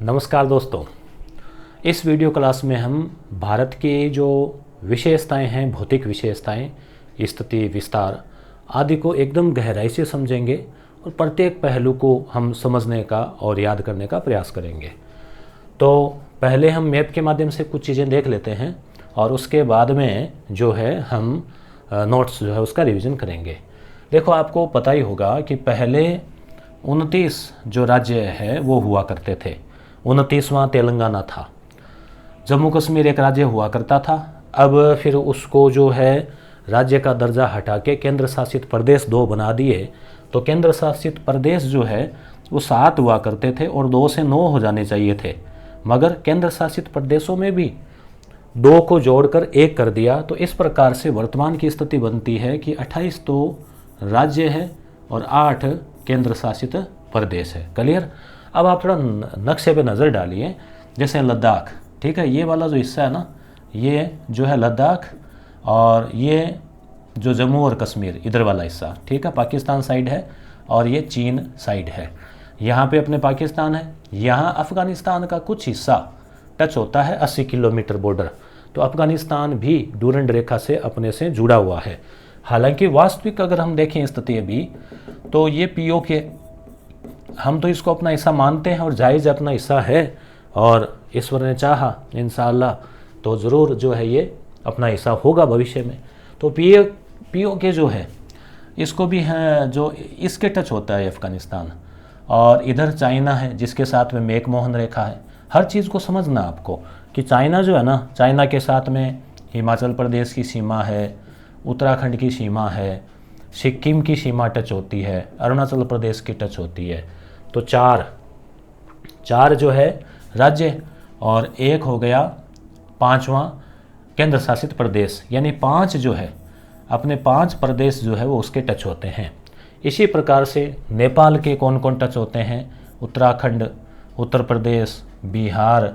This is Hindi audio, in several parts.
नमस्कार दोस्तों, इस वीडियो क्लास में हम भारत की जो विशेषताएं हैं, भौतिक विशेषताएं, स्थिति, विस्तार आदि को एकदम गहराई से समझेंगे और प्रत्येक पहलू को हम समझने का और याद करने का प्रयास करेंगे। तो पहले हम मैप के माध्यम से कुछ चीज़ें देख लेते हैं और उसके बाद में जो है हम नोट्स जो है उसका रिवीजन करेंगे। देखो, आपको पता ही होगा कि पहले 29 जो राज्य है वो हुआ करते थे। 29वां तेलंगाना था। जम्मू कश्मीर एक राज्य हुआ करता था। अब फिर उसको जो है राज्य का दर्जा हटा के केंद्र शासित प्रदेश 2 बना दिए। तो केंद्र शासित प्रदेश जो है वो 7 हुआ करते थे और 2 से 9 हो जाने चाहिए थे, मगर केंद्र शासित प्रदेशों में भी 2 को जोड़कर 1 कर दिया। तो इस प्रकार से वर्तमान की स्थिति बनती है कि 28 तो राज्य है और 8 केंद्र शासित प्रदेश है। क्लियर? अब आप थोड़ा नक्शे पे नज़र डालिए। जैसे लद्दाख, ठीक है, ये वाला जो हिस्सा है ना, ये जो है लद्दाख, और ये जो जम्मू और कश्मीर इधर वाला हिस्सा, ठीक है, पाकिस्तान साइड है, और ये चीन साइड है। यहाँ पे अपने पाकिस्तान है। यहाँ अफ़गानिस्तान का कुछ हिस्सा टच होता है 80 किलोमीटर बॉर्डर। तो अफ़गानिस्तान भी डूरंड रेखा से अपने से जुड़ा हुआ है। हालांकि वास्तविक अगर हम देखें स्थिति अभी, तो ये पीओके हम तो इसको अपना हिस्सा मानते हैं और जायज़ अपना हिस्सा है, और ईश्वर ने चाहा इंशाअल्लाह तो ज़रूर जो है ये अपना हिस्सा होगा भविष्य में। तो पीओके जो है इसको भी है, जो इसके टच होता है अफ़गानिस्तान, और इधर चाइना है जिसके साथ में मैकमोहन रेखा है। हर चीज़ को समझना आपको कि चाइना जो है ना, चाइना के साथ में हिमाचल प्रदेश की सीमा है, उत्तराखंड की सीमा है, सिक्किम की सीमा टच होती है, अरुणाचल प्रदेश की टच होती है। तो चार जो है राज्य, और एक हो गया 5वां केंद्र शासित प्रदेश, यानी 5 जो है अपने 5 प्रदेश जो है वो उसके टच होते हैं। इसी प्रकार से नेपाल के कौन कौन टच होते हैं? उत्तराखंड, उत्तर प्रदेश, बिहार,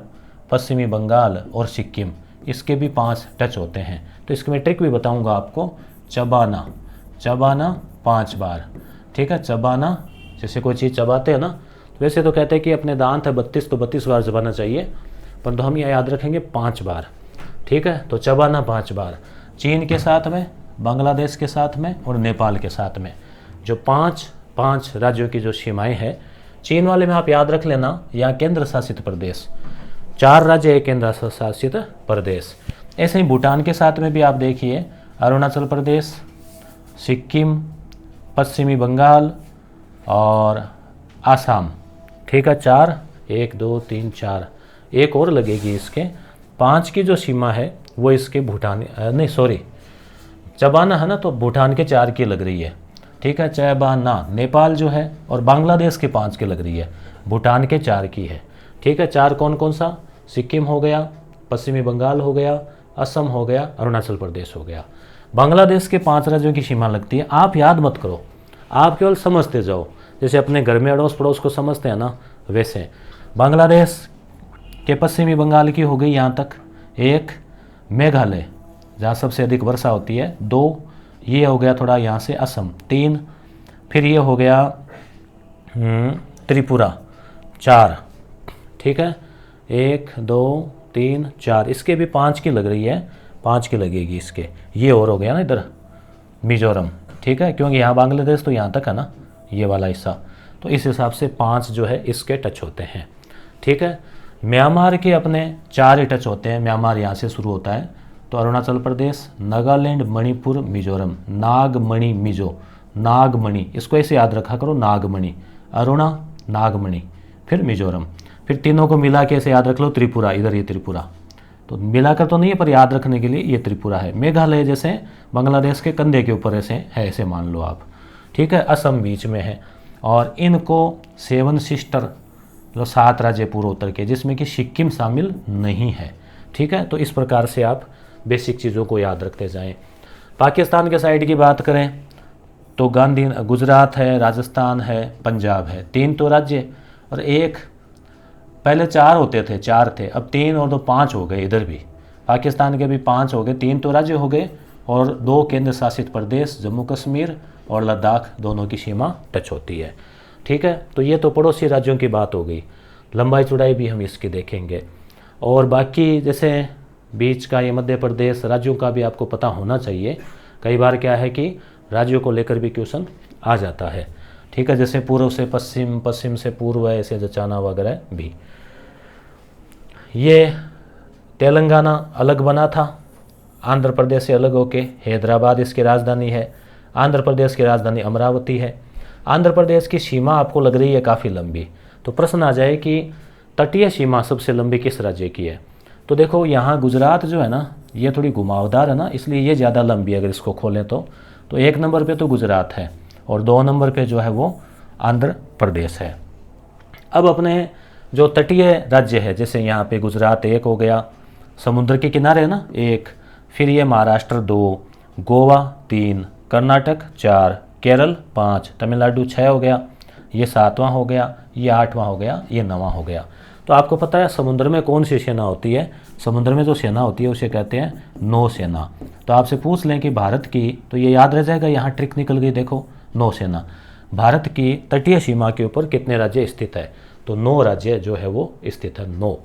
पश्चिमी बंगाल और सिक्किम, इसके भी 5 टच होते हैं। तो इसकी मैं ट्रिक भी बताऊंगा आपको। चबाना 5 बार, ठीक है। चबाना, जैसे कोई चीज़ चबाते हैं ना, तो वैसे तो कहते हैं कि अपने दांत है 32 तो 32 बार चबाना चाहिए, परंतु हम यह याद रखेंगे 5 बार, ठीक है। तो चबाना 5 बार। चीन के साथ में, बांग्लादेश के साथ में और नेपाल के साथ में, जो 5 राज्यों की जो सीमाएं हैं, चीन वाले में आप याद रख लेना या केंद्र शासित प्रदेश, 4 राज्य एक केंद्र शासित प्रदेश। ऐसे ही भूटान के साथ में भी आप देखिए, अरुणाचल प्रदेश, सिक्किम, पश्चिमी बंगाल और आसाम, ठीक है। 4, 1 2 3 4, एक और लगेगी इसके। 5 की जो सीमा है वो इसके भूटान, नहीं सॉरी, चबाना है ना, तो भूटान के 4 की लग रही है, ठीक है। चबाना नेपाल जो है, और बांग्लादेश के 5 की लग रही है, भूटान के 4 की है, ठीक है। 4 कौन कौन सा? सिक्किम हो गया, पश्चिमी बंगाल हो गया, असम हो गया, अरुणाचल प्रदेश हो गया। बांग्लादेश के 5 राज्यों की सीमा लगती है। आप याद मत करो, आप केवल समझते जाओ। जैसे अपने घर में अड़ोस पड़ोस को समझते हैं ना, वैसे बांग्लादेश के पश्चिमी बंगाल की हो गई यहाँ तक। 1 मेघालय, जहाँ सबसे अधिक वर्षा होती है। 2 ये हो गया थोड़ा यहाँ से असम। 3 फिर ये हो गया त्रिपुरा। 4, ठीक है। 1 2 3 4, इसके भी 5 की लग रही है, 5 की लगेगी इसके। ये और हो गया ना इधर मिजोरम, ठीक है, क्योंकि यहाँ बांग्लादेश तो यहाँ तक है ना, ये वाला हिस्सा। तो इस हिसाब से 5 जो है इसके टच होते हैं, ठीक है। म्यांमार के अपने 4 ही टच होते हैं। म्यांमार यहाँ से शुरू होता है। तो अरुणाचल प्रदेश, नागालैंड, मणिपुर, मिजोरम। नागमणि मिजो, नागमणि, इसको ऐसे याद रखा करो, नागमणि, अरुणा, नागमणि, फिर मिजोरम। फिर तीनों को मिला के ऐसे याद रख लो, त्रिपुरा, इधर ये त्रिपुरा। तो मिलाकर तो नहीं है, पर याद रखने के लिए ये त्रिपुरा है। मेघालय जैसे बांग्लादेश के कंधे के ऊपर ऐसे है, ऐसे मान लो आप, ठीक है। असम बीच में है, और इनको 7 सिस्टर, जो 7 राज्य पूर्वोत्तर के, जिसमें कि सिक्किम शामिल नहीं है, ठीक है। तो इस प्रकार से आप बेसिक चीज़ों को याद रखते जाएं। पाकिस्तान के साइड की बात करें तो गुजरात है, राजस्थान है, पंजाब है। 3 तो राज्य, और 1, पहले 4 होते थे, 4 थे, अब 3 और 2 5 हो गए। इधर भी पाकिस्तान के भी 5 हो गए। 3 तो राज्य हो गए, और 2 केंद्र शासित प्रदेश, जम्मू कश्मीर और लद्दाख, दोनों की सीमा टच होती है, ठीक है। तो ये तो पड़ोसी राज्यों की बात हो गई। लंबाई चौड़ाई भी हम इसकी देखेंगे। और बाकी जैसे बीच का ये मध्य प्रदेश राज्यों का भी आपको पता होना चाहिए। कई बार क्या है कि राज्यों को लेकर भी क्वेश्चन आ जाता है, ठीक है। जैसे पूर्व से पश्चिम, पश्चिम से पूर्व, ऐसे जचाना वगैरह भी। ये तेलंगाना अलग बना था आंध्र प्रदेश से अलग होके। हैदराबाद इसकी राजधानी है। आंध्र प्रदेश की राजधानी अमरावती है। आंध्र प्रदेश की सीमा आपको लग रही है काफ़ी लंबी, तो प्रश्न आ जाए कि तटीय सीमा सबसे लंबी किस राज्य की है। तो देखो यहाँ गुजरात जो है ना, ये थोड़ी घुमावदार है ना, इसलिए ये ज़्यादा लंबी है। अगर इसको खोलें तो 1 नंबर पे तो गुजरात है और 2 नंबर पे जो है वो आंध्र प्रदेश है। अब अपने जो तटीय राज्य है, जैसे यहाँ पे गुजरात 1 हो गया, समुद्र के किनारे है ना 1, फिर ये महाराष्ट्र 2, गोवा 3, कर्नाटक 4, केरल 5, तमिलनाडु 6 हो गया, ये 7वां हो गया, ये 8वां हो गया, ये 9वां हो गया। तो आपको पता है समुद्र में कौन सी सेना होती है? समुद्र में जो सेना होती है उसे कहते हैं नौसेना। तो आपसे पूछ लें कि भारत की, तो ये याद रह जाएगा, यहाँ ट्रिक निकल गई, देखो नौसेना। भारत की तटीय सीमा के ऊपर कितने राज्य स्थित है? तो 9 राज्य जो है वो स्थित है, 9,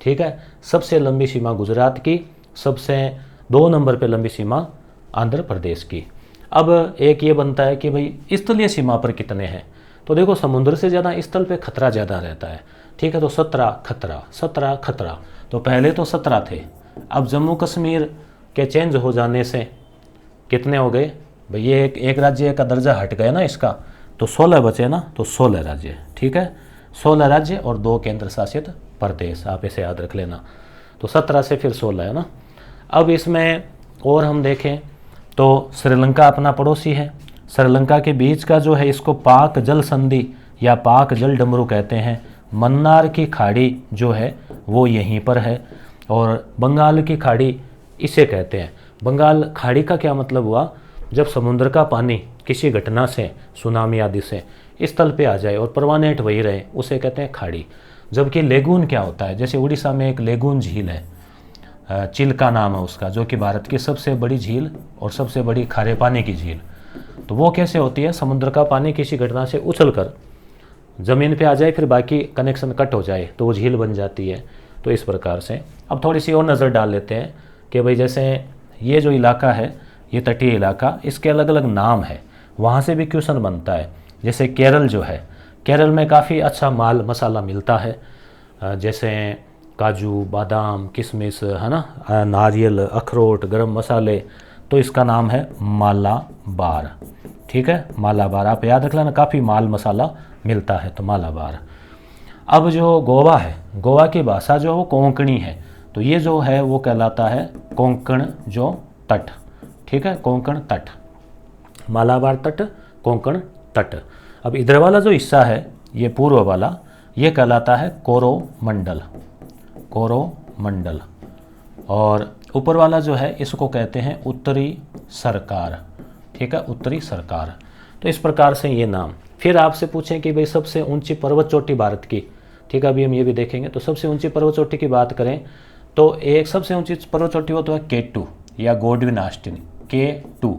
ठीक है। सबसे लंबी सीमा गुजरात की, सबसे 2 नंबर पे लंबी सीमा आंध्र प्रदेश की। अब एक ये बनता है कि भाई स्थलीय सीमा पर कितने हैं? तो देखो समुद्र से ज़्यादा स्थल पे खतरा ज़्यादा रहता है, ठीक है। तो 17 खतरा, 17 खतरा। तो पहले तो 17 थे, अब जम्मू कश्मीर के चेंज हो जाने से कितने हो गए भाई? ये एक राज्य का दर्जा हट गया ना इसका, तो 16 बचे ना, तो 16 राज्य, ठीक है। 16 राज्य और 2 केंद्र शासित प्रदेश, आप इसे याद रख लेना। तो 17 से फिर 16 है ना। अब इसमें और हम देखें तो श्रीलंका अपना पड़ोसी है। श्रीलंका के बीच का जो है, इसको पाक जल संधि या पाक जल डमरू कहते हैं। मन्नार की खाड़ी जो है वो यहीं पर है, और बंगाल की खाड़ी इसे कहते हैं। बंगाल खाड़ी का क्या मतलब हुआ? जब समुद्र का पानी किसी घटना से, सुनामी आदि से इस तल पे आ जाए और परमानेंट वही रहे, उसे कहते हैं खाड़ी। जबकि लेगून क्या होता है? जैसे उड़ीसा में एक लेगून झील है, चिल्का नाम है उसका, जो कि भारत की सबसे बड़ी झील और सबसे बड़ी खारे पानी की झील। तो वो कैसे होती है? समुद्र का पानी किसी घटना से उछल कर ज़मीन पे आ जाए, फिर बाकी कनेक्शन कट हो जाए तो वो झील बन जाती है। तो इस प्रकार से अब थोड़ी सी और नज़र डाल लेते हैं कि भाई जैसे ये जो इलाका है, ये तटीय इलाका, इसके अलग अलग नाम है, वहाँ से भी क्वेश्चन बनता है। जैसे केरल जो है, केरल में काफ़ी अच्छा माल मसाला मिलता है, जैसे काजू, बादाम, किशमिश, है ना, नारियल, अखरोट, गरम मसाले। तो इसका नाम है मालाबार, ठीक है। मालाबार आप याद रख लेना, काफ़ी माल मसाला मिलता है, तो मालाबार। अब जो गोवा है, गोवा की भाषा जो है वो कोंकणी है, तो ये जो है वो कहलाता है कोंकण जो तट, ठीक है, कोंकण तट, मालाबार तट, कोंकण तट। अब इधर वाला जो हिस्सा है, ये पूर्व वाला, ये कहलाता है कोरोमंडल, कोरोमंडल। और ऊपर वाला जो है इसको कहते हैं उत्तरी सरकार, ठीक है, उत्तरी सरकार। तो इस प्रकार से ये नाम। फिर आपसे पूछें कि भाई सबसे ऊंची पर्वत चोटी भारत की, ठीक है, अभी हम ये भी देखेंगे। तो सबसे ऊंची पर्वत चोटी की बात करें तो एक सबसे ऊंची पर्वत चोटी वो तो है K2 या गोडविन ऑस्टिन, K2।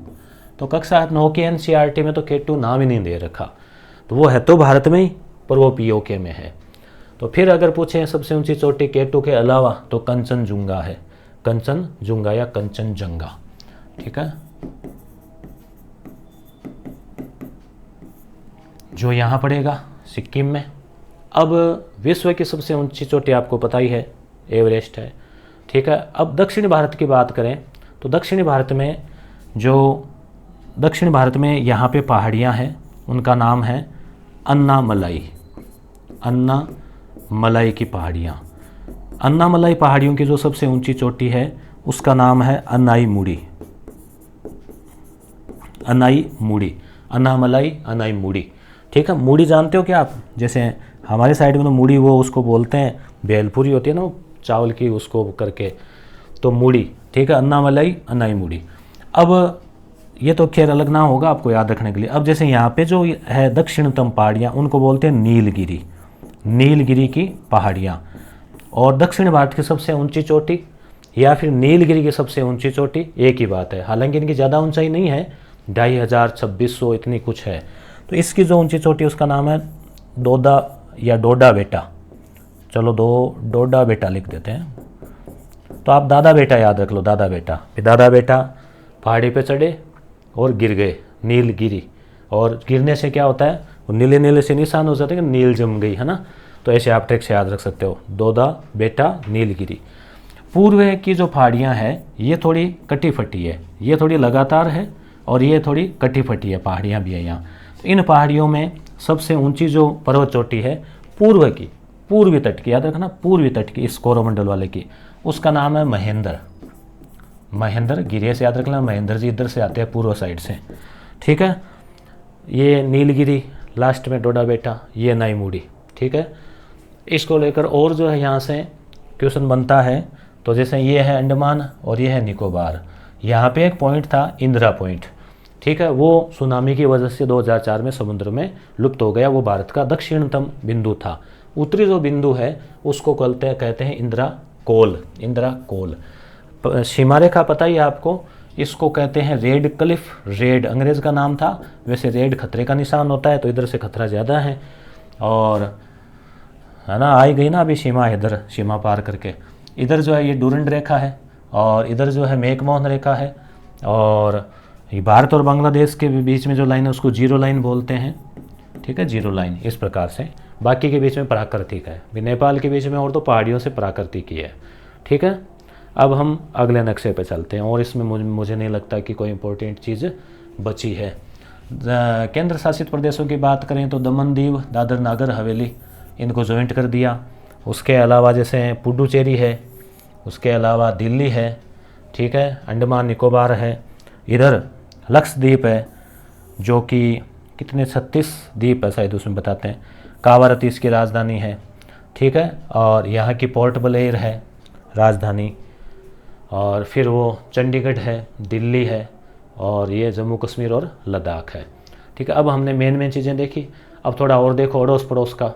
तो कक्षा 9 की NCERT में तो K2 नाम ही नहीं दे रखा, तो वो है तो भारत में ही, पर वो POK में है। तो फिर अगर पूछें सबसे ऊंची चोटी K2 के अलावा, तो कंचनजुंगा है, कंचनजुंगा या कंचनजंगा, ठीक है, जो यहाँ पड़ेगा सिक्किम में। अब विश्व की सबसे ऊंची चोटी आपको पता ही है, एवरेस्ट है, ठीक है। अब दक्षिणी भारत की बात करें तो दक्षिणी भारत में यहाँ पे पहाड़ियाँ हैं, उनका नाम है अन्नामलाई, अन्नामलाई की पहाड़ियाँ। अन्नामलाई पहाड़ियों की जो सबसे ऊंची चोटी है उसका नाम है अनाईमुड़ी, अनाईमुड़ी, अन्नामलाई अनाईमुड़ी, ठीक है। मूड़ी जानते हो क्या आप? जैसे हमारे साइड में तो मूड़ी वो उसको बोलते हैं, भेलपूरी होती है ना चावल की, उसको करके, तो मूड़ी, ठीक है, अन्नामलाई अनाईमुड़ी। अब ये तो खैर अलग ना होगा आपको याद रखने के लिए। अब जैसे यहाँ पे जो है दक्षिणतम पहाड़ियाँ, उनको बोलते हैं नीलगिरी, नीलगिरी की पहाड़ियाँ। और दक्षिण भारत की सबसे ऊंची चोटी या फिर नीलगिरी की सबसे ऊंची चोटी एक ही बात है, हालांकि इनकी ज़्यादा ऊंचाई नहीं है, 2500-2600 इतनी कुछ है। तो इसकी जो ऊंची चोटी उसका नाम है डोडा या डोडा बेटा, चलो डोडा बेटा लिख देते हैं। तो आप दादा बेटा याद रख लो, दादा बेटा। फिर दादा बेटा पहाड़ी पे चढ़े और गिर गए, नीलगिरी। और गिरने से क्या होता है, वो नीले नीले से निशान हो जाते हैं कि नील जम गई, है ना। तो ऐसे आप ट्रिक से याद रख सकते हो, दादा बेटा नीलगिरी। पूर्व की जो पहाड़ियाँ हैं ये थोड़ी कटी फटी है, ये थोड़ी लगातार है और ये थोड़ी कटी फटी है, पहाड़ियाँ भी है यहाँ। तो इन पहाड़ियों में सबसे ऊंची जो पर्वत चोटी है पूर्व की, पूर्वी तट की, याद रखना पूर्वी तट की, इस कोरोमंडल वाले की, उसका नाम है महेंद्र। महेंद्र गिरी से याद रखना, महेंद्र जी इधर से आते हैं पूर्व साइड से, ठीक है। ये नीलगिरी, लास्ट में डोडा बेटा, ये नाईमुड़ी, ठीक है। इसको लेकर और जो है यहाँ से क्वेश्चन बनता है। तो जैसे ये है अंडमान और ये है निकोबार। यहाँ पे एक पॉइंट था इंदिरा पॉइंट, ठीक है, वो सुनामी की वजह से 2004 में समुद्र में लुप्त हो गया। वो भारत का दक्षिणतम बिंदु था। उत्तरी जो बिंदु है उसको कहते हैं इंदिरा कोल, इंदिरा कोल। सीमा रेखा पता ही है आपको, इसको कहते हैं रेड क्लिफ। रेड अंग्रेज़ का नाम था, वैसे रेड खतरे का निशान होता है, तो इधर से खतरा ज़्यादा है। और है ना, आई गई ना अभी सीमा, इधर सीमा पार करके। इधर जो है ये डूरंड रेखा है और इधर जो है मैकमोहन रेखा है। और ये भारत और बांग्लादेश के बीच में जो लाइन है उसको जीरो लाइन बोलते हैं, ठीक है, जीरो लाइन। इस प्रकार से बाकी के बीच में प्राकृतिक है, नेपाल के बीच में और तो पहाड़ियों से प्राकृतिक ही है, ठीक है। अब हम अगले नक्शे पे चलते हैं और इसमें मुझे नहीं लगता कि कोई इम्पोर्टेंट चीज़ बची है। केंद्र शासित प्रदेशों की बात करें तो दमन दीव, दादर नागर हवेली, इनको ज्वाइंट कर दिया। उसके अलावा जैसे पुडुचेरी है, उसके अलावा दिल्ली है, ठीक है, अंडमान निकोबार है, इधर लक्षद्वीप है जो कि कितने 36 द्वीप है शायद उसमें बताते हैं। कावारती इसकी राजधानी है, ठीक है। और यहाँ की पोर्ट ब्लेयर है राजधानी। और फिर वो चंडीगढ़ है, दिल्ली है और ये जम्मू कश्मीर और लद्दाख है, ठीक है। अब हमने मेन चीज़ें देखी। अब थोड़ा और देखो अड़ोस पड़ोस का।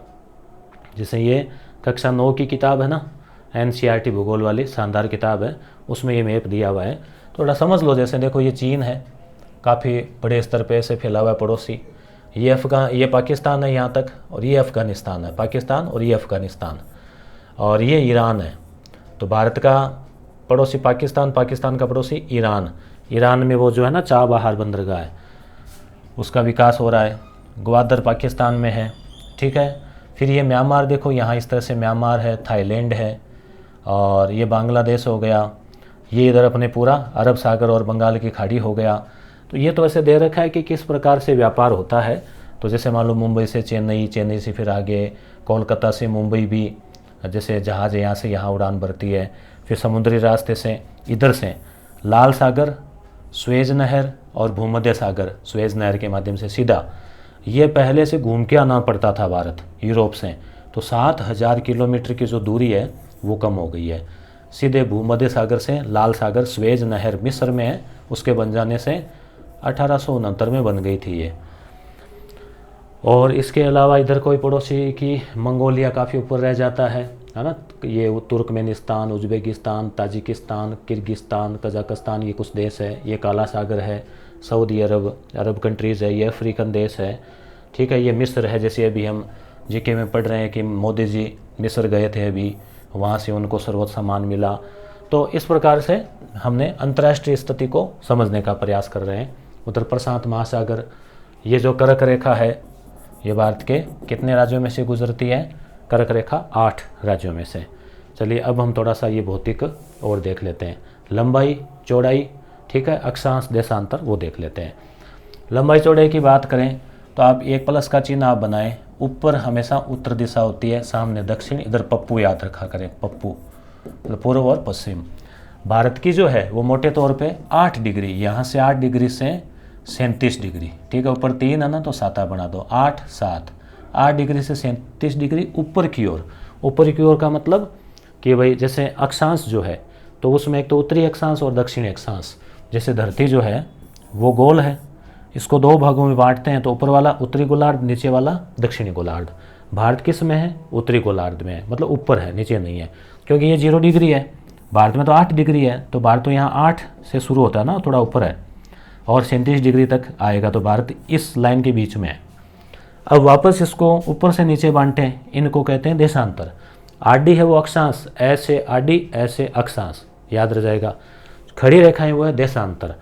जैसे ये कक्षा 9 की किताब है ना, NCERT भूगोल वाली शानदार किताब है, उसमें ये मैप दिया हुआ है, थोड़ा समझ लो। जैसे देखो ये चीन है, काफ़ी बड़े स्तर पे से फैला हुआ है पड़ोसी। ये पाकिस्तान है यहाँ तक, और ये अफ़गानिस्तान है, पाकिस्तान और ये अफ़गानिस्तान, और ये ईरान है। तो भारत का पड़ोसी पाकिस्तान, पाकिस्तान का पड़ोसी ईरान। ईरान में वो जो है ना चाबहार बंदरगाह है, उसका विकास हो रहा है। ग्वादर पाकिस्तान में है, ठीक है। फिर ये म्यांमार देखो, यहाँ इस तरह से म्यांमार है, थाईलैंड है, और ये बांग्लादेश हो गया। ये इधर अपने पूरा अरब सागर और बंगाल की खाड़ी हो गया। तो ये तो ऐसे दे रखा है कि किस प्रकार से व्यापार होता है। तो जैसे मान लो मुंबई से चेन्नई, चेन्नई से फिर आगे कोलकाता से मुंबई भी, जैसे जहाज़ यहाँ से यहाँ उड़ान भरती है। फिर समुद्री रास्ते से इधर से लाल सागर, स्वेज नहर और भूमध्य सागर, स्वेज नहर के माध्यम से सीधा ये पहले से घूम के आना पड़ता था भारत यूरोप से। तो 7000 किलोमीटर की जो दूरी है वो कम हो गई है। सीधे भूमध्य सागर से लाल सागर, स्वेज नहर मिस्र में है, उसके बन जाने से 1869 में बन गई थी ये। और इसके अलावा इधर कोई पड़ोसी की मंगोलिया काफ़ी ऊपर रह जाता है ना। ये Turkmenistan, Uzbekistan, Tajikistan, Kyrgyzstan, Kazakhstan, ये कुछ देश है। ये काला सागर है, सऊदी अरब कंट्रीज़ है, ये अफ्रीकन देश है, ठीक है। ये मिस्र है, जैसे अभी हम जीके में पढ़ रहे हैं कि मोदी जी मिस्र गए थे अभी, वहाँ से उनको सर्वोच्च सम्मान मिला। तो इस प्रकार से हमने अंतर्राष्ट्रीय स्थिति को समझने का प्रयास कर रहे हैं। उधर प्रशांत महासागर, ये जो कर्क रेखा है ये भारत के कितने राज्यों में से गुजरती है? कर्क रेखा 8 राज्यों में से। चलिए अब हम थोड़ा सा ये भौतिक और देख लेते हैं, लंबाई चौड़ाई, ठीक है, अक्षांश देशांतर वो देख लेते हैं। लंबाई चौड़ाई की बात करें तो आप एक प्लस का चिन्ह आप बनाएं, ऊपर हमेशा उत्तर दिशा होती है, सामने दक्षिण, इधर पप्पू याद रखा करें, पप्पू मतलब पूर्व और पश्चिम। भारत की जो है वो मोटे तौर पे 8 डिग्री, यहाँ से 8 डिग्री से 37 डिग्री, ठीक है, ऊपर 3 है ना तो 7 बना दो, 8 7, 8 डिग्री से 37 डिग्री ऊपर की ओर। ऊपर की ओर का मतलब कि भाई जैसे अक्षांश जो है तो उसमें एक तो उत्तरी अक्षांश और दक्षिणी अक्षांश। जैसे धरती जो है वो गोल है, इसको 2 भागों में बांटते हैं, तो ऊपर वाला उत्तरी गोलार्ध, नीचे वाला दक्षिणी गोलार्ध। भारत किस में है? उत्तरी गोलार्ध में है, मतलब ऊपर है, नीचे नहीं है, क्योंकि ये 0 डिग्री है। भारत में तो 8 डिग्री है, तो भारत तो यहाँ 8 से शुरू होता है ना, थोड़ा ऊपर है, और 37 डिग्री तक आएगा, तो भारत इस लाइन के बीच में है। अब वापस इसको ऊपर से नीचे बांटें, इनको कहते हैं देशांतर। आरडी है वो अक्षांश, ऐसे आरडी ऐसे अक्षांश, याद रह जाएगा। खड़ी रेखाएं वो है देशांतर।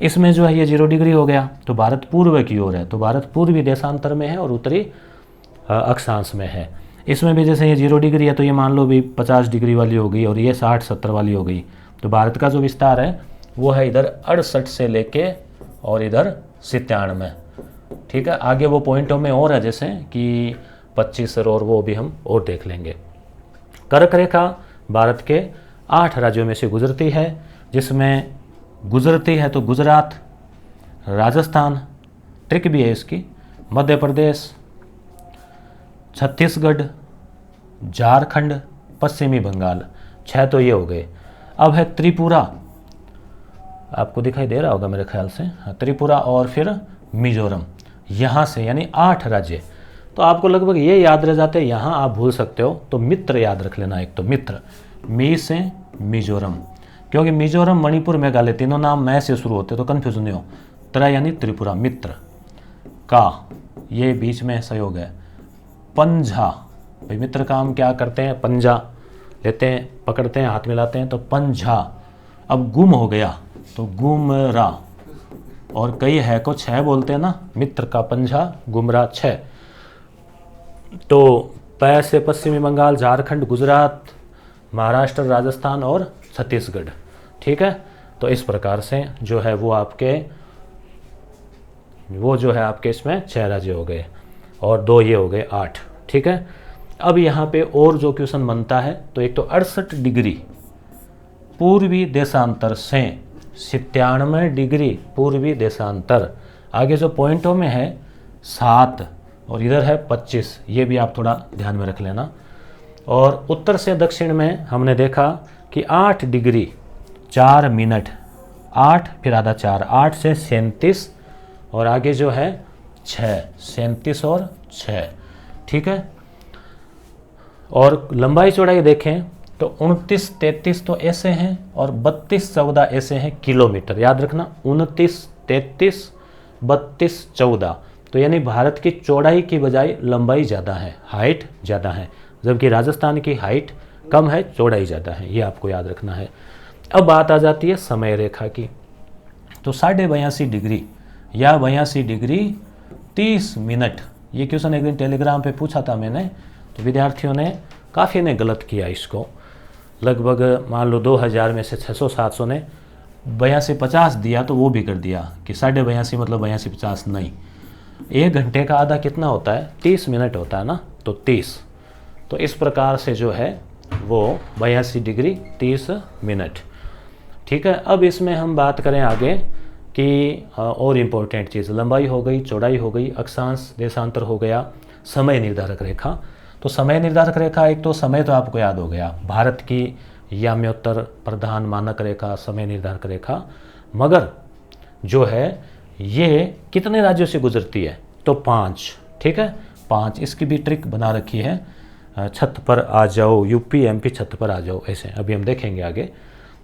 इसमें जो है ये 0 डिग्री हो गया, तो भारत पूर्व की ओर है, तो भारत पूर्वी देशांतर में है और उत्तरी अक्षांश में है। इसमें भी जैसे ये 0 डिग्री है तो ये मान लो भी 50 डिग्री वाली हो गई और ये 60-70 वाली हो गई। तो भारत का जो विस्तार है वो है इधर 68 से लेके और इधर 97। ठीक है, आगे वो पॉइंटों में और है जैसे कि 25 और वो भी हम और देख लेंगे। कर्क रेखा भारत के 8 राज्यों में से गुजरती है, जिसमें गुजरती है तो गुजरात, राजस्थान, ट्रिक भी है इसकी, मध्य प्रदेश, छत्तीसगढ़, झारखंड, पश्चिमी बंगाल। 6 तो ये हो गए। अब है त्रिपुरा, आपको दिखाई दे रहा होगा मेरे ख्याल से, त्रिपुरा और फिर मिजोरम, यहाँ से यानी 8 राज्य। तो आपको लगभग ये याद रह जाते हैं, यहाँ आप भूल सकते हो तो मित्र याद रख लेना। एक तो मित्र, मी से मिजोरम, क्योंकि मिजोरम, मणिपुर, मेघालय तीनों नाम मैं से शुरू होते तो कन्फ्यूजन नहीं हो। त्रा यानी त्रिपुरा, मित्र का ये बीच में सहयोग है। पंजा, भाई मित्र का हम क्या करते हैं, पंजा लेते हैं, पकड़ते हैं, हाथ मिलाते हैं, तो पंजा। अब गुम हो गया तो गुमरा, और कई है को 6 बोलते हैं ना, मित्र का पंजा, गुमरा 6। तो पै से पश्चिमी बंगाल, झारखंड, गुजरात, महाराष्ट्र, राजस्थान और छत्तीसगढ़। ठीक है, तो इस प्रकार से जो है वो जो है आपके इसमें 6 राज्य हो गए और 2 ये हो गए 8। ठीक है, अब यहाँ पे और जो क्वेश्चन बनता है तो एक तो 68 डिग्री पूर्वी देशांतर से 97 डिग्री पूर्वी देशांतर, आगे जो पॉइंटों में है 7 और इधर है 25, ये भी आप थोड़ा ध्यान में रख लेना। और उत्तर से दक्षिण में हमने देखा कि 8 डिग्री 4 मिनट, 8 फिर आधा 4, 8 से 37 और आगे जो है 6, 37 और 6। ठीक है, और लंबाई चौड़ाई देखें तो 29-33 तो ऐसे हैं और 32-14 ऐसे हैं किलोमीटर, याद रखना 29-33 32-14। तो यानी भारत की चौड़ाई की बजाय लंबाई ज़्यादा है, हाइट ज़्यादा है, जबकि राजस्थान की हाइट कम है, चौड़ाई ज़्यादा है, ये आपको याद रखना है। अब बात आ जाती है समय रेखा की, तो 82.5 डिग्री या 82 डिग्री 30 मिनट, ये क्वेश्चन एक दिन टेलीग्राम पे पूछा था मैंने, तो विद्यार्थियों ने काफ़ी ने गलत किया इसको, लगभग मान लो 2000 में से 600-700 ने 82-50 दिया तो वो भी कर दिया कि 82.5 मतलब 82-50 नहीं। 1 घंटे का आधा कितना होता है, 30 मिनट होता है ना, तो 30, तो इस प्रकार से जो है वो 82 डिग्री 30 मिनट। ठीक है, अब इसमें हम बात करें आगे कि और इम्पोर्टेंट चीज़, लंबाई हो गई, चौड़ाई हो गई, अक्षांश देशांतर हो गया, समय निर्धारक रेखा। तो समय निर्धारक रेखा, एक तो समय तो आपको याद हो गया, भारत की याम्योत्तर प्रधान मानक रेखा, समय निर्धारक रेखा, मगर जो है ये कितने राज्यों से गुजरती है, तो 5। ठीक है, 5, इसकी भी ट्रिक बना रखी है, छत पर आ जाओ, यूपी एमपी छत पर आ जाओ, ऐसे अभी हम देखेंगे आगे।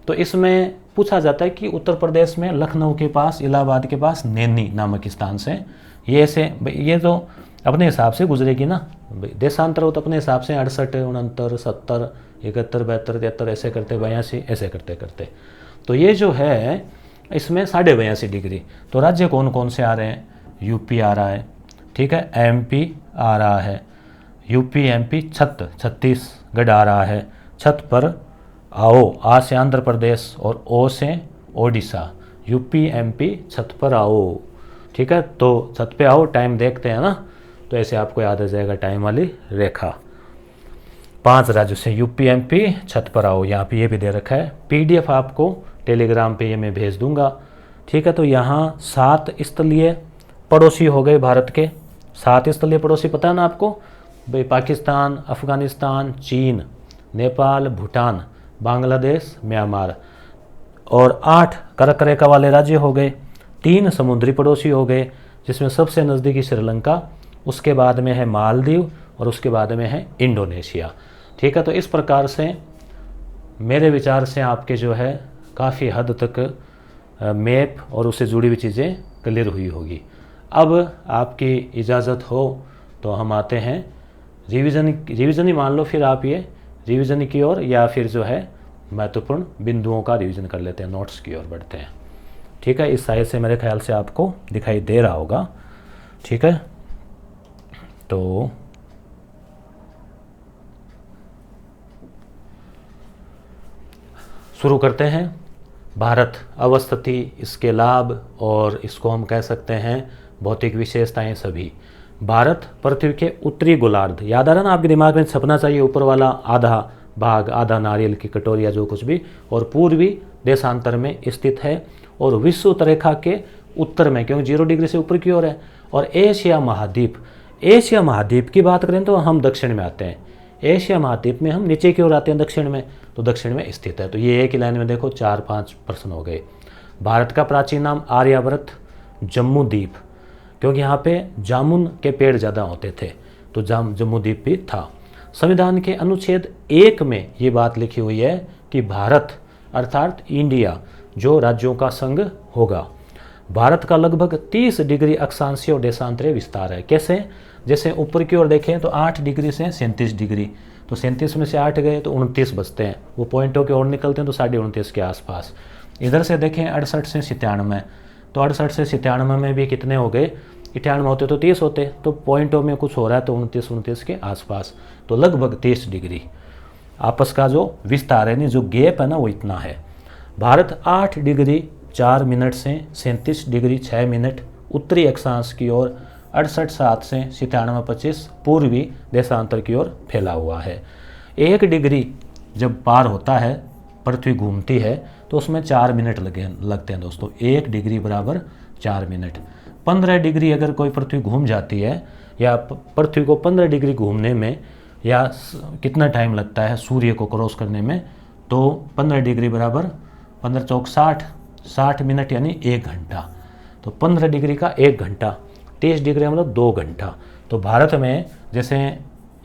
तो इसमें पूछा जाता है कि उत्तर प्रदेश में लखनऊ के पास, इलाहाबाद के पास नैनी नामक स्थान से ये ऐसे, ये तो अपने हिसाब से गुजरेगी ना, देशांतर हो तो अपने हिसाब से 68, 69, 70, 71, 72, 73 ऐसे करते, 82 ऐसे करते करते, तो ये जो है इसमें 82.5 डिग्री। तो राज्य कौन कौन से आ रहे हैं, यूपी आ रहा है, ठीक है, एमपी आ रहा है, यूपी एमपी छत्तीसगढ़ आ रहा है, छत पर आओ, आ से आंध्र प्रदेश और ओ से ओडिशा, यूपी एमपी छत पर आओ। ठीक है, तो छत पे आओ, टाइम देखते हैं ना, तो ऐसे आपको याद आ जाएगा टाइम वाली रेखा। 5 राज्यों से यूपी एमपी छत पर आओ, यहाँ पे ये भी दे रखा है, पीडीएफ आपको टेलीग्राम पे ये मैं भेज दूंगा। ठीक है, तो यहाँ 7 स्थलीय पड़ोसी हो गए भारत के, 7 स्थलीय पड़ोसी पता है ना आपको भाई, पाकिस्तान, अफगानिस्तान, चीन, नेपाल, भूटान, बांग्लादेश, म्यांमार, और 8 कर्क रेखा वाले राज्य हो गए, 3 समुद्री पड़ोसी हो गए, जिसमें सबसे नज़दीकी श्रीलंका, उसके बाद में है मालदीव और उसके बाद में है इंडोनेशिया। ठीक है, तो इस प्रकार से मेरे विचार से आपके जो है काफ़ी हद तक मैप और उससे जुड़ी हुई चीज़ें क्लियर हुई होगी। अब आपकी इजाज़त हो तो हम आते हैं रिवीजन ही मान लो, फिर आप ये रिवीजन की ओर या फिर जो है महत्वपूर्ण बिंदुओं का रिवीजन कर लेते हैं, नोट्स की ओर बढ़ते हैं। ठीक है, इस साइज से मेरे ख्याल से आपको दिखाई दे रहा होगा। ठीक है, तो शुरू करते हैं। भारत अवस्थिति, इसके लाभ और इसको हम कह सकते हैं भौतिक विशेषताएं सभी। भारत पृथ्वी के उत्तरी गोलार्ध, याद आ रहा ना आपके दिमाग में, छपना चाहिए ऊपर वाला आधा भाग, आधा नारियल की कटोरी या जो कुछ भी, और पूर्वी देशांतर में स्थित है और विषुवत रेखा के उत्तर में, क्योंकि 0 डिग्री से ऊपर की ओर है। और एशिया महाद्वीप, एशिया महाद्वीप की बात करें तो हम दक्षिण में आते हैं, एशिया महाद्वीप में हम नीचे की ओर आते हैं दक्षिण में, तो दक्षिण में स्थित है। तो ये एक ही लाइन में देखो 4-5 प्रश्न हो गए। भारत का प्राचीन नाम आर्यावर्त जम्मू द्वीप, क्योंकि यहाँ पे जामुन के पेड़ ज़्यादा होते थे, तो जम्मू द्वीप भी था। संविधान के अनुच्छेद 1 में ये बात लिखी हुई है कि भारत अर्थात इंडिया जो राज्यों का संघ होगा। भारत का लगभग 30 डिग्री अक्षांशीय और देशांतरीय विस्तार है। कैसे? जैसे ऊपर की ओर देखें तो 8 डिग्री से 37 डिग्री, तो 37 में से 8 गए तो 29 बचते हैं, वो पॉइंटों की ओर निकलते हैं तो 29.5 के आसपास। इधर से देखें 68 से 97, तो 68 से 97 में भी कितने हो गए, 98 होते तो 30 होते, तो पॉइंटों में कुछ हो रहा है तो 29 के आसपास, तो लगभग 30 डिग्री आपस का जो विस्तार है, जो गैप है ना, वो इतना है। भारत 8 डिग्री 4 मिनट से 37 डिग्री 6 मिनट उत्तरी अक्षांश की ओर, 68.7 से 97.25 पूर्वी देशांतर की ओर फैला हुआ है। 1 डिग्री जब पार होता है, पृथ्वी घूमती है, तो उसमें 4 मिनट लगते हैं दोस्तों। 1 डिग्री बराबर 4 मिनट। 15 डिग्री अगर कोई पृथ्वी घूम जाती है, या पृथ्वी को 15 डिग्री घूमने में या कितना टाइम लगता है सूर्य को क्रॉस करने में, तो 15 डिग्री बराबर 15 चौक 60 मिनट यानी 1 घंटा। तो 15 डिग्री का 1 घंटा, 30 डिग्री मतलब 2 घंटा। तो भारत में जैसे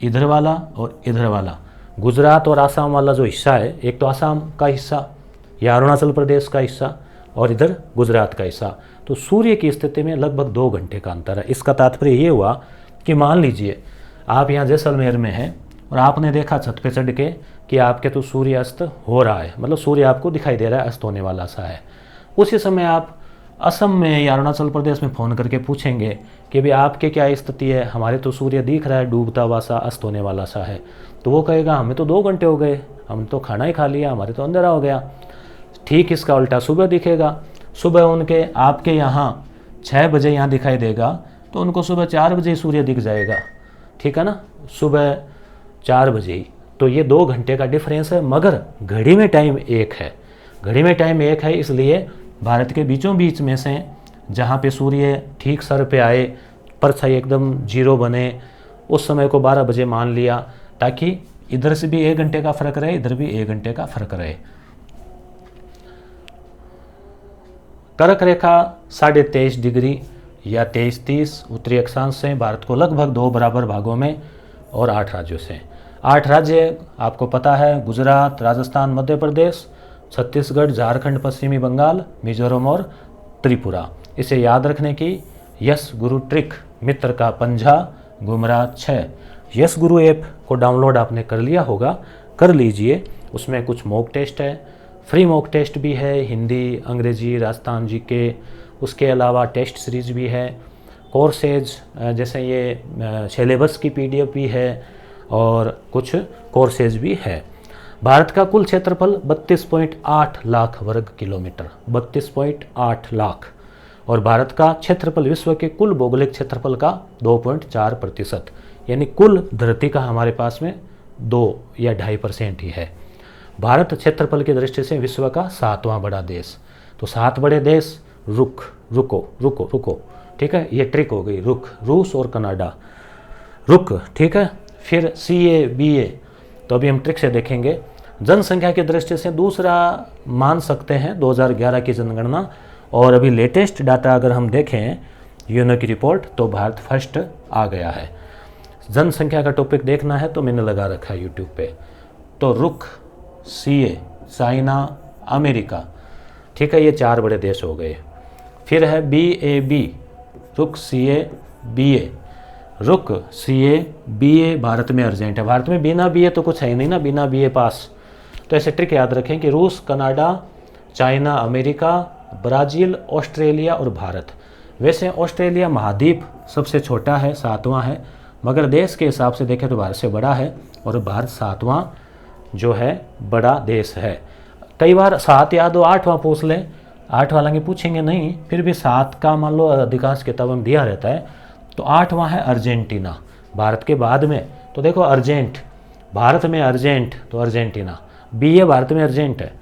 इधर वाला और इधर वाला, गुजरात और आसाम वाला जो हिस्सा है, एक तो आसाम का हिस्सा या अरुणाचल प्रदेश का हिस्सा और इधर गुजरात का हिस्सा, तो सूर्य की स्थिति में लगभग 2 घंटे का अंतर है। इसका तात्पर्य ये हुआ कि मान लीजिए आप यहाँ जैसलमेर में हैं और आपने देखा छत पे चढ़ के कि आपके तो सूर्य अस्त हो रहा है, मतलब सूर्य आपको दिखाई दे रहा है, अस्त होने वाला सा है। उसी समय आप असम में या अरुणाचल प्रदेश में फ़ोन करके पूछेंगे कि भाई आपके क्या स्थिति है, हमारे तो सूर्य दिख रहा है डूबता हुआ सा, अस्त होने वाला सा है, तो वो कहेगा हमें तो 2 घंटे हो गए, हम तो खाना ही खा लिया, हमारे तो अंधेरा हो गया। ठीक इसका उल्टा सुबह दिखेगा, सुबह उनके आपके यहाँ 6 बजे यहाँ दिखाई देगा, तो उनको सुबह 4 बजे सूर्य दिख जाएगा। ठीक है ना, सुबह 4 बजे ही। तो ये 2 घंटे का डिफरेंस है, मगर घड़ी में टाइम 1 है, घड़ी में टाइम 1 है। इसलिए भारत के बीचों बीच में से जहाँ पे सूर्य ठीक सर पे आए, परछाई एकदम 0 बने, उस समय को 12 बजे मान लिया, ताकि इधर से भी 1 घंटे का फ़र्क रहे, इधर भी 1 घंटे का फ़र्क रहे। कर्क रेखा 23.5 डिग्री या 23-30 उत्तरी अक्षांश से भारत को लगभग 2 बराबर भागों में और 8 राज्यों से। 8 राज्य आपको पता है, गुजरात, राजस्थान, मध्य प्रदेश, छत्तीसगढ़, झारखंड, पश्चिमी बंगाल, मिजोरम और त्रिपुरा। इसे याद रखने की यस गुरु ट्रिक, मित्र का पंजा, गुमराह 6। यस गुरु ऐप को डाउनलोड आपने कर लिया होगा, कर लीजिए। उसमें कुछ मॉक टेस्ट है, फ्री मॉक टेस्ट भी है, हिंदी, अंग्रेजी, राजस्थान जीके, उसके अलावा टेस्ट सीरीज भी है, कोर्सेज जैसे ये सिलेबस की PDF भी है और कुछ कोर्सेज भी है। भारत का कुल क्षेत्रफल 32.8 लाख वर्ग किलोमीटर, 32.8 लाख, और भारत का क्षेत्रफल विश्व के कुल भौगोलिक क्षेत्रफल का 2.4%, यानी कुल धरती का हमारे पास में 2 या 2.5% ही है। भारत क्षेत्रफल की दृष्टि से विश्व का 7वां बड़ा देश। तो 7 बड़े देश, रुको, ठीक है, ये ट्रिक हो गई, रूस और कनाडा, ठीक है। फिर CA BA, तो अभी हम ट्रिक से देखेंगे। जनसंख्या की दृष्टि से दूसरा मान सकते हैं 2011 की जनगणना, और अभी लेटेस्ट डाटा अगर हम देखें यूएनओ की रिपोर्ट, तो भारत फर्स्ट आ गया है। जनसंख्या का टॉपिक देखना है तो मैंने लगा रखा है यूट्यूब पे। तो CA, चाइना, अमेरिका, ठीक है, ये 4 बड़े देश हो गए। फिर है BAB, CA BA, रुक CA BA भारत में अर्जेंट है। भारत में बिना BA तो कुछ है ही नहीं ना, बिना BA पास। तो ऐसे ट्रिक याद रखें कि रूस, Canada, China, America, Brazil, Australia और भारत। वैसे ऑस्ट्रेलिया महाद्वीप सबसे छोटा है, 7वां है, मगर देश के हिसाब से देखें तो भारत से बड़ा है और भारत 7वां जो है बड़ा देश है। कई बार 7 याद हो 8वां पूछ लें, 8 हालांकि पूछेंगे नहीं, फिर भी 7 का मान लो अधिकांश किताबों में दिया रहता है। तो 8वां है अर्जेंटीना, भारत के बाद में। तो देखो अर्जेंट, भारत में अर्जेंट तो अर्जेंटीना, BA भारत में अर्जेंट है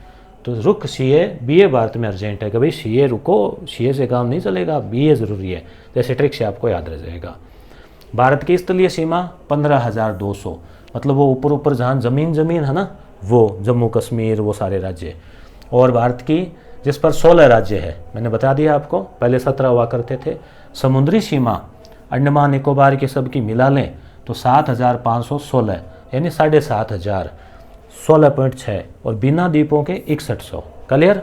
तो रुक CA BA भारत में अर्जेंट है कि भाई CA रुको, CA से काम नहीं चलेगा, BA ज़रूरी है। जैसे ट्रिक से आपको याद रह जाएगा। भारत की स्थलीय सीमा 15,200, मतलब वो ऊपर ऊपर जहाँ ज़मीन है ना, वो जम्मू कश्मीर, वो सारे राज्य। और भारत की जिस पर 16 राज्य है, मैंने बता दिया आपको, पहले 17 हुआ करते थे। समुद्री सीमा अंडमान निकोबार की सब की मिला लें तो 7,516, यानी 7,500, 16.6, और बिना द्वीपों के 6100। क्लियर।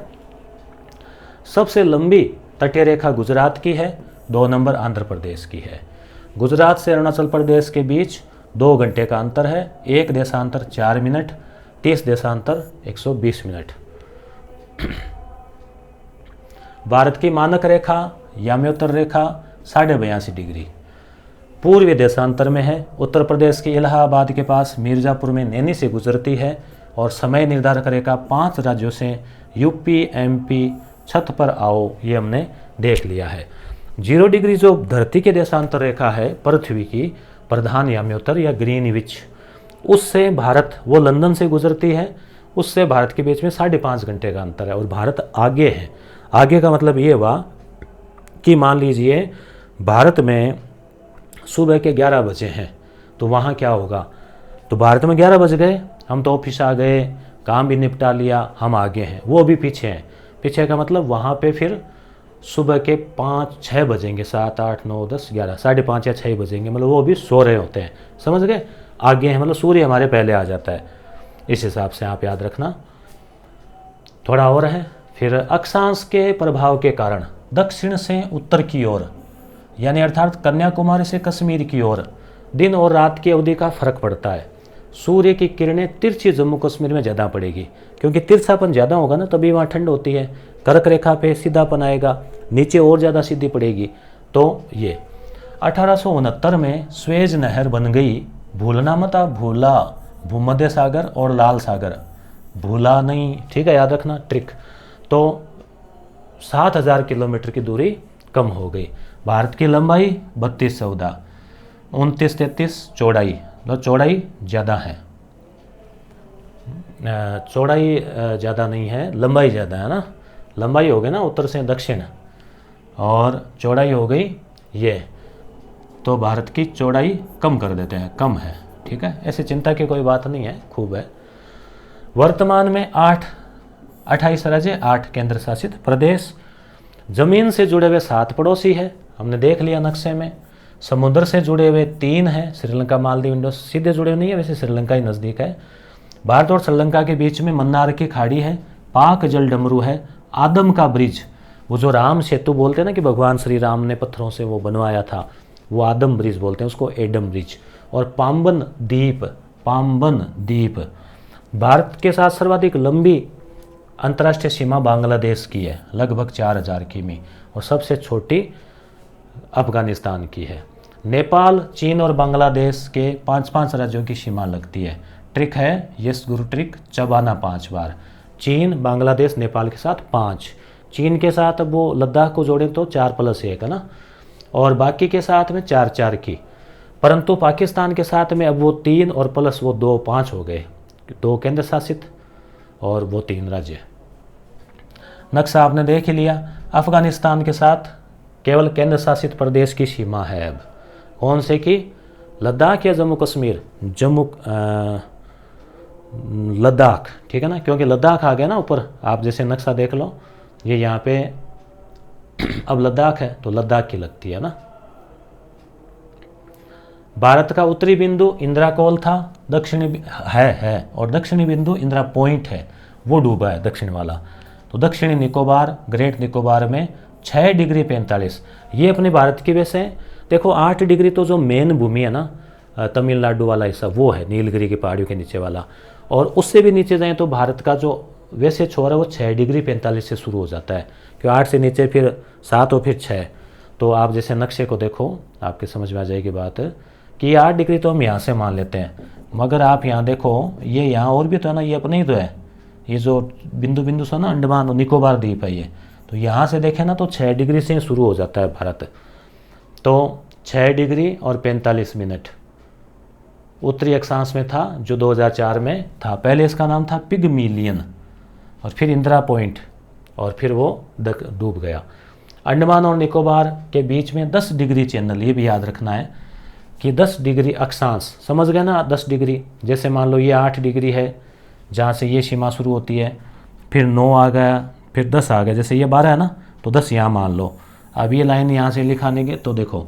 सबसे लंबी तटीय रेखा गुजरात की है, 2 नंबर आंध्र प्रदेश की है। गुजरात से अरुणाचल प्रदेश के बीच 2 घंटे का अंतर है, 1 देशांतर 4 मिनट, 30 देशांतर 120 मिनट। भारत की मानक रेखा याम्योत्तर रेखा 82.5 डिग्री पूर्वी देशांतर में है। उत्तर प्रदेश के इलाहाबाद के पास मिर्ज़ापुर में नैनी से गुजरती है। और समय निर्धारक रेखा 5 राज्यों से UP MP छत पर आओ, ये हमने देख लिया है। 0 डिग्री जो धरती के देशांतर रेखा है पृथ्वी की, प्रधान याम्योत्तर या ग्रीनविच, उससे भारत, वो लंदन से गुजरती है, उससे भारत के बीच में 5.5 घंटे का अंतर है और भारत आगे है। आगे का मतलब ये हुआ कि मान लीजिए भारत में सुबह के 11 बजे हैं तो वहाँ क्या होगा, तो भारत में 11 बज गए, हम तो ऑफिस आ गए, काम भी निपटा लिया, हम आगे हैं, वो भी पीछे हैं। पीछे का मतलब वहाँ पे फिर सुबह के 5-6 बजेंगे, 7 8 9 10 11, 5:30 या 6 बजेंगे, मतलब वो भी सो रहे होते हैं। समझ गए, आगे हैं, मतलब सूर्य हमारे पहले आ जाता है। इस हिसाब से आप याद रखना। थोड़ा और है, फिर अक्षांश के प्रभाव के कारण दक्षिण से उत्तर की ओर, यानी अर्थात कन्याकुमारी से कश्मीर की ओर दिन और रात की अवधि का फर्क पड़ता है। सूर्य की किरणें तिरछी जम्मू कश्मीर में ज़्यादा पड़ेगी, क्योंकि तिरछापन ज़्यादा होगा ना, तभी वहाँ ठंड होती है। कर्क रेखा पे सीधापन आएगा, नीचे और ज़्यादा सीधी पड़ेगी। तो ये 1869 में स्वेज नहर बन गई। भूलना मत आप, भूला भूमध्य सागर और लाल सागर, भूला नहीं, ठीक है, याद रखना ट्रिक। तो 7,000 किलोमीटर की दूरी कम हो गई। भारत की लंबाई 32-14, 29-33 चौड़ाई, तो चौड़ाई ज़्यादा है, चौड़ाई ज़्यादा नहीं है, लंबाई ज़्यादा है ना। लंबाई हो गई ना उत्तर से दक्षिण, और चौड़ाई हो गई ये, तो भारत की चौड़ाई कम कर देते हैं, कम है, ठीक है। ऐसे चिंता की कोई बात नहीं है, खूब है। वर्तमान में 28 राज्य, 8 केंद्र शासित प्रदेश, जमीन से जुड़े हुए 7 पड़ोसी है, हमने देख लिया नक्शे में। समुद्र से जुड़े हुए 3 हैं, श्रीलंका, मालदीव, इंडो, सीधे जुड़े नहीं है, वैसे श्रीलंका ही नज़दीक है। भारत और श्रीलंका के बीच में मन्नार की खाड़ी है, पाक जल डमरू है, आदम का ब्रिज, वो जो राम सेतु बोलते हैं ना कि भगवान श्री राम ने पत्थरों से वो बनवाया था, वो आदम ब्रिज बोलते हैं उसको, एडम ब्रिज। और पाम्बन द्वीप, पाम्बन द्वीप। भारत के साथ सर्वाधिक लंबी अंतर्राष्ट्रीय सीमा बांग्लादेश की है, लगभग 4,000 किमी, और सबसे छोटी अफगानिस्तान की है। नेपाल, चीन और बांग्लादेश के 5-5 राज्यों की सीमा लगती है। ट्रिक है, यस गुरु ट्रिक, चबाना 5 बार। चीन, बांग्लादेश, नेपाल के साथ 5, चीन के साथ अब वो लद्दाख को जोड़ें तो 4+1 है ना, और बाकी के साथ में 4-4 की। परंतु पाकिस्तान के साथ में अब वो 3 और प्लस वो 2, 5 हो गए, 2 केंद्र शासित और वो 3 राज्य। नक्शा आपने देख ही लिया। अफगानिस्तान के साथ केवल केंद्र शासित प्रदेश की सीमा है अब, कौन से की, लद्दाख या जम्मू कश्मीर, लद्दाख, ठीक है ना, क्योंकि लद्दाख आ गया ना ऊपर। आप जैसे नक्शा देख लो, ये यहाँ पे अब लद्दाख है तो लद्दाख की लगती है ना। भारत का उत्तरी बिंदु इंदिरा कोल था, दक्षिणी है और दक्षिणी बिंदु इंदिरा पॉइंट है, वो डूबा है दक्षिण वाला। तो दक्षिणी निकोबार, ग्रेट निकोबार में 6 डिग्री 45, ये अपने भारत की वैसे देखो 8 डिग्री तो जो मेन भूमि है ना, तमिलनाडु वाला हिस्सा, वो है नीलगिरी की पहाड़ियों के नीचे वाला। और उससे भी नीचे जाएँ तो भारत का जो वैसे छोर है वो 6 डिग्री 45 से शुरू हो जाता है, क्यों 8 से नीचे फिर 7 और फिर 6। तो आप जैसे नक्शे को देखो, आपके समझ में आ जाएगी बात कि 8 डिग्री तो हम यहाँ से मान लेते हैं, मगर आप यहाँ देखो, ये यहाँ और भी तो है ना, ये अपने ही तो है, ये जो बिंदु बिंदु सा ना अंडमान और निकोबार द्वीप है ये, तो यहाँ से देखें ना तो 6 डिग्री से शुरू हो जाता है भारत। तो 6 डिग्री और 45 मिनट उत्तरी अक्षांश में था, जो 2004 में था। पहले इसका नाम था पिगमिलियन, और फिर इंदिरा पॉइंट, और फिर वो डूब गया। अंडमान और निकोबार के बीच में 10 डिग्री चैनल, ये भी याद रखना है कि 10 डिग्री अक्षांश, समझ गए ना, 10 डिग्री। जैसे मान लो ये 8 डिग्री है जहाँ से ये सीमा शुरू होती है, फिर 9 आ गया, फिर 10 आ गया, जैसे ये 12 है ना, तो 10 यहाँ मान लो। अब ये लाइन यहाँ से लिखानेंगे तो देखो,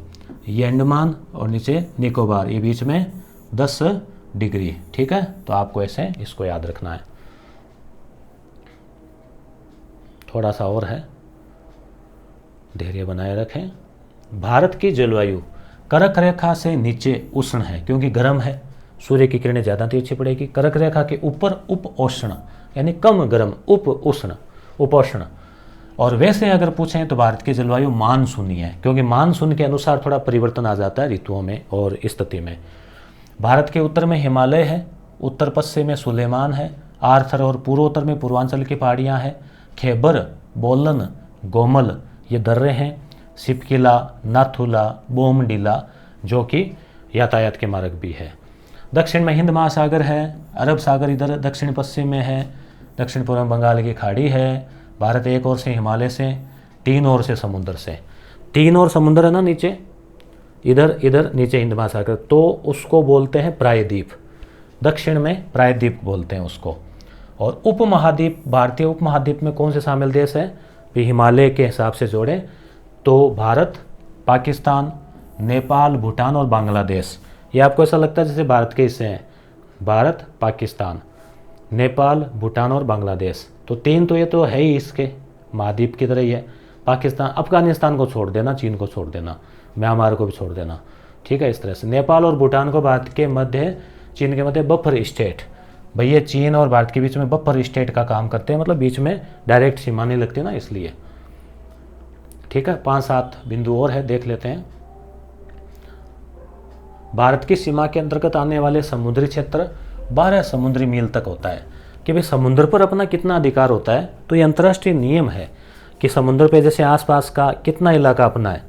ये अंडमान और नीचे निकोबार, ये बीच में 10 डिग्री, ठीक है। तो आपको ऐसे इसको याद रखना है। थोड़ा सा और है, धैर्य बनाए रखें। भारत की जलवायु कर्क रेखा से नीचे उष्ण है, क्योंकि गर्म है, सूर्य की किरणें ज़्यादा तिरछी पड़ेगी। कर्क रेखा के ऊपर उपोष्ण, यानी कम गर्म, उपोष्ण। और वैसे अगर पूछें तो भारत की जलवायु मानसूनी है, क्योंकि मानसून के अनुसार थोड़ा परिवर्तन आ जाता है ऋतुओं में और स्थिति में। भारत के उत्तर में हिमालय है, उत्तर पश्चिम में सुलेमान है, आर्थर, और पूर्वोत्तर में पूर्वांचल की पहाड़ियाँ हैं। खैबर, बोलन, गोमल ये दर्रे हैं। सिपकिला, नाथुला, बोमडिला जो कि यातायात के मार्ग भी है। दक्षिण में हिंद महासागर है, अरब सागर इधर दक्षिण पश्चिम में है, दक्षिण पूर्व में बंगाल की खाड़ी है। भारत एक ओर से हिमालय से, 3 ओर से समुद्र से, 3 ओर समुद्र है ना नीचे, इधर नीचे हिंद महासागर, तो उसको बोलते हैं प्रायद्वीप। दक्षिण में प्रायद्वीप बोलते हैं उसको। और उपमहाद्वीप, भारतीय उपमहाद्वीप में कौन से शामिल देश है, भी हिमालय के हिसाब से जोड़ें तो भारत, पाकिस्तान, नेपाल, भूटान और बांग्लादेश। ये आपको ऐसा लगता है जैसे भारत के हिस्से हैं, भारत, पाकिस्तान, नेपाल, भूटान और बांग्लादेश। तो 3 तो ये तो है ही इसके महाद्वीप की तरह ही है। पाकिस्तान, अफगानिस्तान को छोड़ देना, चीन को छोड़ देना, म्यांमार को भी छोड़ देना, ठीक है। इस तरह से नेपाल और भूटान को भारत के मध्य, चीन के मध्य बफर स्टेट, भैया चीन और भारत के बीच में बफर स्टेट का काम करते हैं, मतलब बीच में डायरेक्ट सीमा नहीं लगती ना, इसलिए, ठीक है। 5-7 बिंदु और है, देख लेते हैं। भारत की सीमा के अंतर्गत आने वाले समुद्री क्षेत्र 12 समुद्री मील तक होता है। कि भाई समुद्र पर अपना कितना अधिकार होता है, तो ये अंतर्राष्ट्रीय नियम है कि समुद्र पे जैसे आसपास का कितना इलाका अपना है,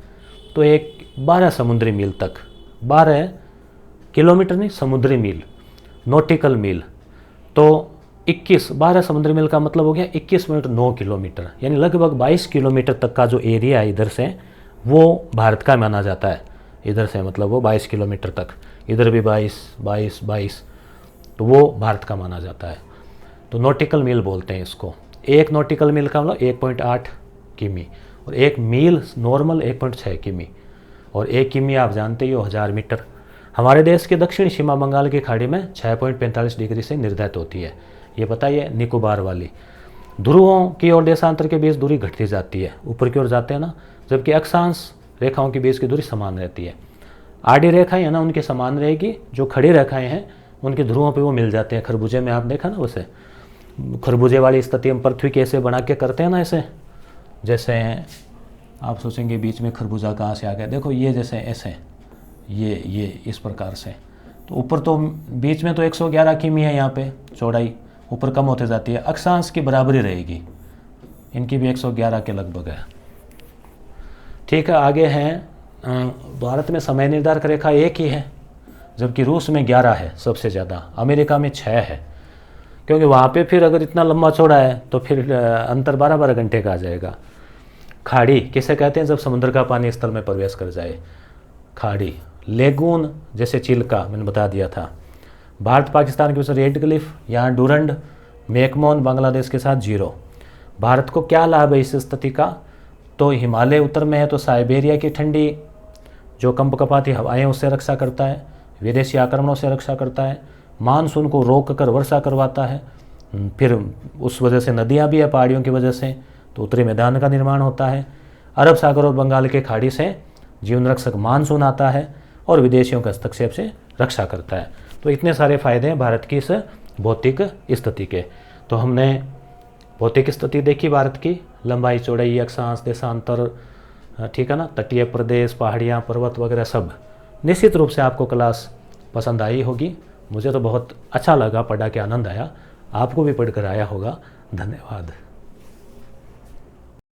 तो एक 12 समुद्री मील तक, 12 किलोमीटर नहीं, समुद्री मील, नॉटिकल मील, तो 12 समुद्री मील का मतलब हो गया 21 मिनट 9 किलोमीटर, यानी लगभग 22 किलोमीटर तक का जो एरिया है इधर से, वो भारत का माना जाता है। इधर से मतलब वो 22 किलोमीटर तक, इधर भी 22, तो वो भारत का माना जाता है। तो नॉटिकल मील बोलते हैं इसको। एक नॉटिकल मील का मतलब 1.8 किमी, और एक मील नॉर्मल 1.6 किमी, और 1 किमी आप जानते ही हो 1000 मीटर। हमारे देश की दक्षिणी सीमा बंगाल की खाड़ी में 6.45 डिग्री से निर्धारित होती है, ये पता है, निकोबार वाली। ध्रुवों की और देशांतर के बीच दूरी घटती जाती है, ऊपर की ओर जाते हैं ना, जबकि अक्षांश रेखाओं के बीच की दूरी समान रहती है। आड़ी रेखाएं है ना, उनकी समान रहेगी, जो खड़ी रेखाएं हैं उनके ध्रुवों पे वो मिल जाते हैं। खरबूजे में आप देखा ना, वैसे खरबूजे वाली स्थिति हम पृथ्वी कैसे बना के करते हैं ना, ऐसे जैसे आप सोचेंगे बीच में खरबूजा कहाँ से आ गया, देखो ये जैसे ऐसे, ये इस प्रकार से। तो ऊपर तो बीच में तो 111 किमी है यहाँ पे चौड़ाई, ऊपर कम होते जाती है, अक्षांश की बराबरी रहेगी, इनकी भी 111 के लगभग है, ठीक है। आगे हैं, भारत में समय निर्धारक रेखा 1 ही है, जबकि रूस में 11 है सबसे ज़्यादा, अमेरिका में 6 है, क्योंकि वहाँ पे फिर अगर इतना लंबा चौड़ा है तो फिर अंतर 12-12 घंटे का आ जाएगा। खाड़ी किसे कहते हैं, जब समुद्र का पानी स्थल में प्रवेश कर जाए, खाड़ी। लेगून जैसे चिल्का, मैंने बता दिया था। भारत पाकिस्तान के बीच रेड क्लिफ, यहाँ डूरंड, मैकमोन बांग्लादेश के साथ 0। भारत को क्या लाभ है इस स्थिति का, तो हिमालय उत्तर में है तो साइबेरिया की ठंडी जो कंपकपाती हवाएं उससे रक्षा करता है, विदेशी आक्रमणों से रक्षा करता है, मानसून को रोक कर वर्षा करवाता है, फिर उस वजह से नदियाँ भी है पहाड़ियों की वजह से, तो उत्तरी मैदान का निर्माण होता है। अरब सागर और बंगाल के खाड़ी से जीवन रक्षक मानसून आता है और विदेशियों के हस्तक्षेप से रक्षा करता है। तो इतने सारे फायदे हैं भारत की इस भौतिक स्थिति के। तो हमने भौतिक स्थिति देखी भारत की, लंबाई चौड़ाई अक्षांश देशांतर, ठीक है ना, तटीय प्रदेश, पहाड़ियाँ, पर्वत वगैरह सब। निश्चित रूप से आपको क्लास पसंद आई होगी। मुझे तो बहुत अच्छा लगा, पढ़ा के आनंद आया, आपको भी पढ़कर आया होगा। धन्यवाद।